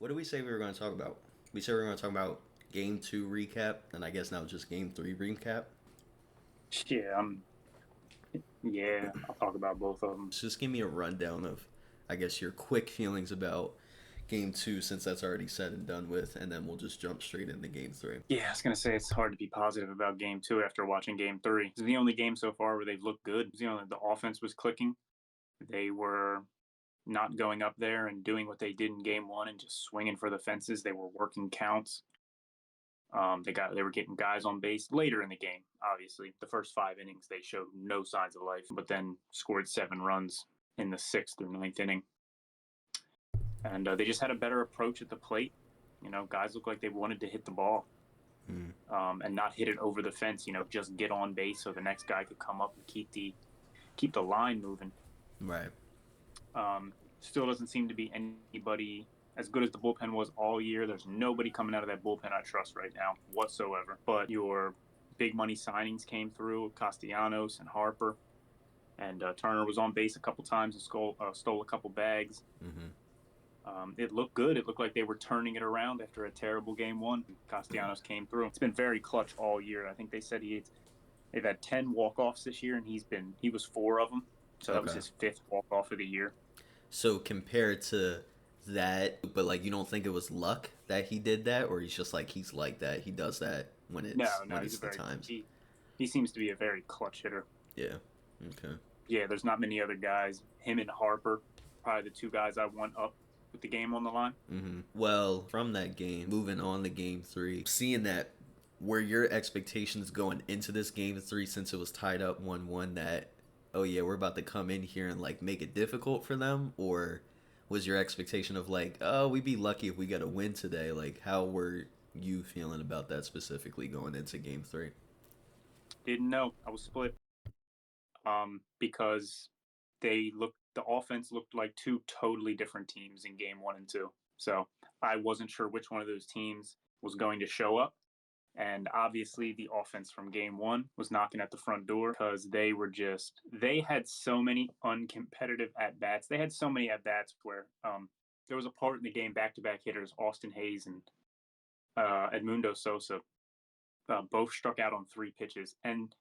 What did we say we were going to talk about? We said we were going to talk about Game 2 recap, and I guess now just Game 3 recap. Yeah, yeah, I'll talk about both of them. Just give me a rundown of, I guess, your quick feelings about Game 2 since that's already said and done with, and then we'll just jump straight into Game 3. Yeah, I was gonna say it's hard to be positive about game two after watching game three. It's the only game so far where they've looked good. It's the only the offense was clicking. They were not going up there and doing what they did in game one and just swinging for the fences. They were working counts. They were getting guys on base later in the game. Obviously, the first 5 innings they showed no signs of life, but then scored 7 runs in the sixth or ninth inning, and they just had a better approach at the plate. Guys looked like they wanted to hit the ball, Mm. and not hit it over the fence. Just get on base so the next guy could come up and keep the line moving. Right. Still doesn't seem to be anybody as good as the bullpen was all year. There's nobody coming out of that bullpen I trust right now whatsoever. But your big money signings came through, Castellanos and Harper, and Turner was on base a couple times and stole a couple bags. Mm-hmm. It looked good. It looked like they were turning it around after a terrible game one. Castellanos came through. It's been very clutch all year. I think they said they've had 10 walk-offs this year, and he was 4 of them. So that was Okay. his fifth walk-off of the year. So compared to that, but like you don't think it was luck that he did that, or he's like that. He does that when No, no, it's he's a the very times. he seems to be a very clutch hitter. Yeah. Okay. Yeah, there's not many other guys. Him and Harper, probably the two guys I want up with the game on the line. Mm-hmm. Well, from that game, moving on to Game 3, seeing that were your expectations going into this Game 3 since it was tied up 1-1 that oh yeah we're about to come in here and like make it difficult for them, or was your expectation of like oh we'd be lucky if we got a win today? Like how were you feeling about that specifically going into Game 3? Didn't know. I was split. Because the offense looked like two totally different teams in game one and two. So I wasn't sure which one of those teams was going to show up. And obviously, the offense from game one was knocking at the front door because they had so many uncompetitive at bats. They had so many at bats where there was a part in the game, back to back hitters, Austin Hayes and Edmundo Sosa, both struck out on 3 pitches. And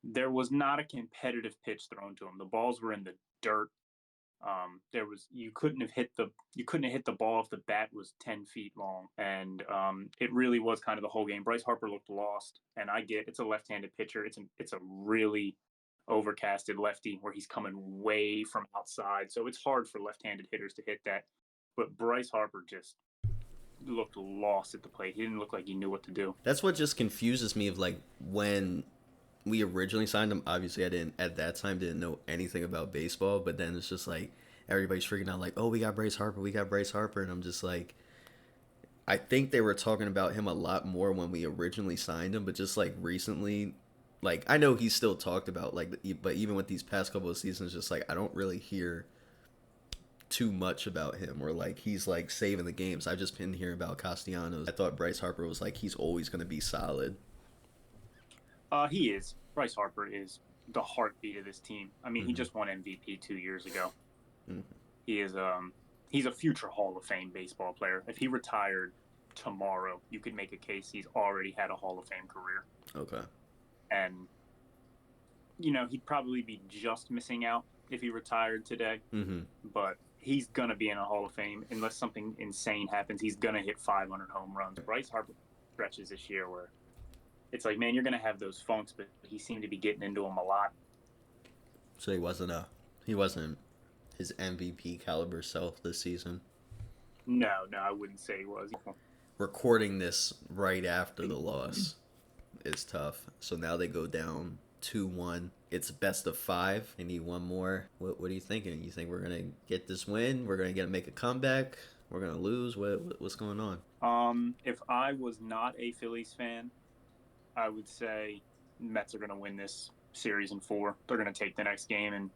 there was not a competitive pitch thrown to them. The balls were in the dirt. There was you couldn't have hit the ball if the bat was 10 feet long, and it really was kind of the whole game. Bryce Harper looked lost, and I get it's a left-handed pitcher. It's a really overcasted lefty where he's coming way from outside, so it's hard for left-handed hitters to hit that. But Bryce Harper just looked lost at the plate. He didn't look like he knew what to do. That's what just confuses me of like when we originally signed him. Obviously I didn't at that time didn't know anything about baseball, but then it's just like everybody's freaking out like oh we got Bryce Harper, we got Bryce Harper, and I'm just like I think they were talking about him a lot more when we originally signed him, but just like recently, like I know he's still talked about, like, but even with these past couple of seasons, just like I don't really hear too much about him or like he's like saving the games. I've just been hearing about Castellanos. I thought Bryce Harper was like he's always going to be solid. He is. Bryce Harper is the heartbeat of this team. I mean, he Mm-hmm. just won MVP 2 years ago. Mm-hmm. He is he's a future Hall of Fame baseball player. If he retired tomorrow, you could make a case he's already had a Hall of Fame career. Okay. And he'd probably be just missing out if he retired today, Mm-hmm. but he's gonna be in a Hall of Fame unless something insane happens. He's gonna hit 500 home runs. Bryce Harper stretches this year where it's like, man, you're gonna have those funks, but he seemed to be getting into them a lot. So he wasn't his MVP caliber self this season. No, no, I wouldn't say he was. Recording this right after the loss is tough. So now they go down 2-1. It's best of five. They need one more. What are you thinking? You think we're gonna get this win? We're gonna make a comeback? We're gonna lose? What's going on? If I was not a Phillies fan, I would say Mets are going to win this series in four. They're going to take the next game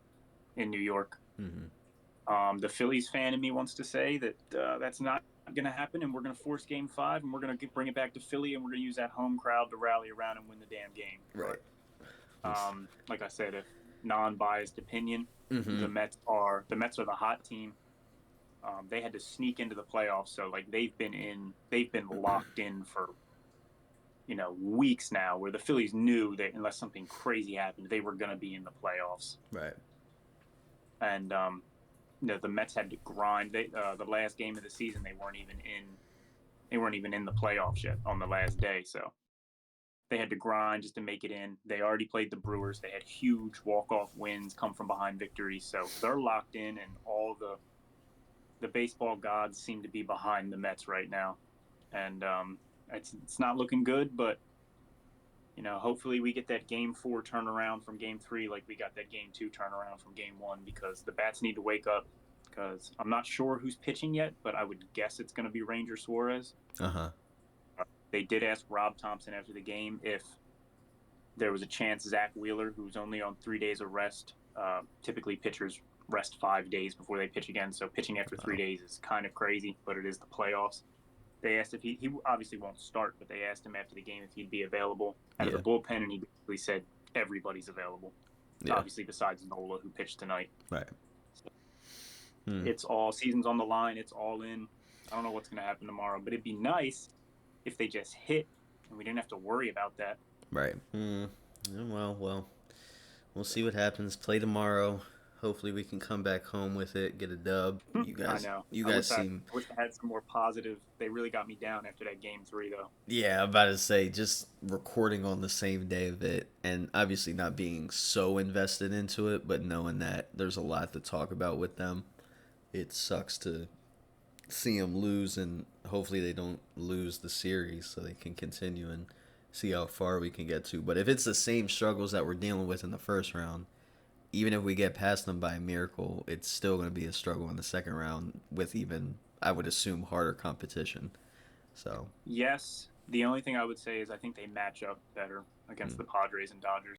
in New York. Mm-hmm. The Phillies fan in me wants to say that that's not going to happen, and we're going to force Game 5, and we're going to bring it back to Philly, and we're going to use that home crowd to rally around and win the damn game. Right. But, like I said, if non-biased opinion, Mm-hmm. the Mets are the hot team. They had to sneak into the playoffs, so like they've been locked in for weeks now. Where the Phillies knew that unless something crazy happened, they were going to be in the playoffs. Right. And the Mets had to grind. The last game of the season, they weren't even in. They weren't even in the playoffs yet on the last day, so they had to grind just to make it in. They already played the Brewers. They had huge walk-off wins, come from behind victories, so they're locked in, and all the baseball gods seem to be behind the Mets right now, and it's not looking good, but hopefully we get that Game 4 turnaround from Game 3, like we got that Game 2 turnaround from Game 1, because the bats need to wake up. Because I'm not sure who's pitching yet, but I would guess it's going to be Ranger Suarez. Uh-huh. They did ask Rob Thompson after the game if there was a chance Zach Wheeler, who's only on 3 days of rest, typically pitchers rest 5 days before they pitch again. So pitching after 3 days is kind of crazy, but it is the playoffs. They asked if he obviously won't start, but they asked him after the game if he'd be available out of the bullpen, and he basically said everybody's available. Yeah. Obviously, besides Nola, who pitched tonight. Right. So it's all season's on the line. It's all in. I don't know what's going to happen tomorrow, but it'd be nice if they just hit and we didn't have to worry about that. Right. Well, we'll see what happens. Play tomorrow. Hopefully we can come back home with it, get a dub. You guys, I know. You guys seem. I wish I had some more positive. They really got me down after that Game 3, though. Yeah, I'm about to say, just recording on the same day of it, and obviously not being so invested into it, but knowing that there's a lot to talk about with them, it sucks to see them lose, and hopefully they don't lose the series so they can continue and see how far we can get to. But if it's the same struggles that we're dealing with in the first round, even if we get past them by a miracle, it's still going to be a struggle in the second round with even, I would assume, harder competition. So yes, the only thing I would say is I think they match up better against the Padres and Dodgers.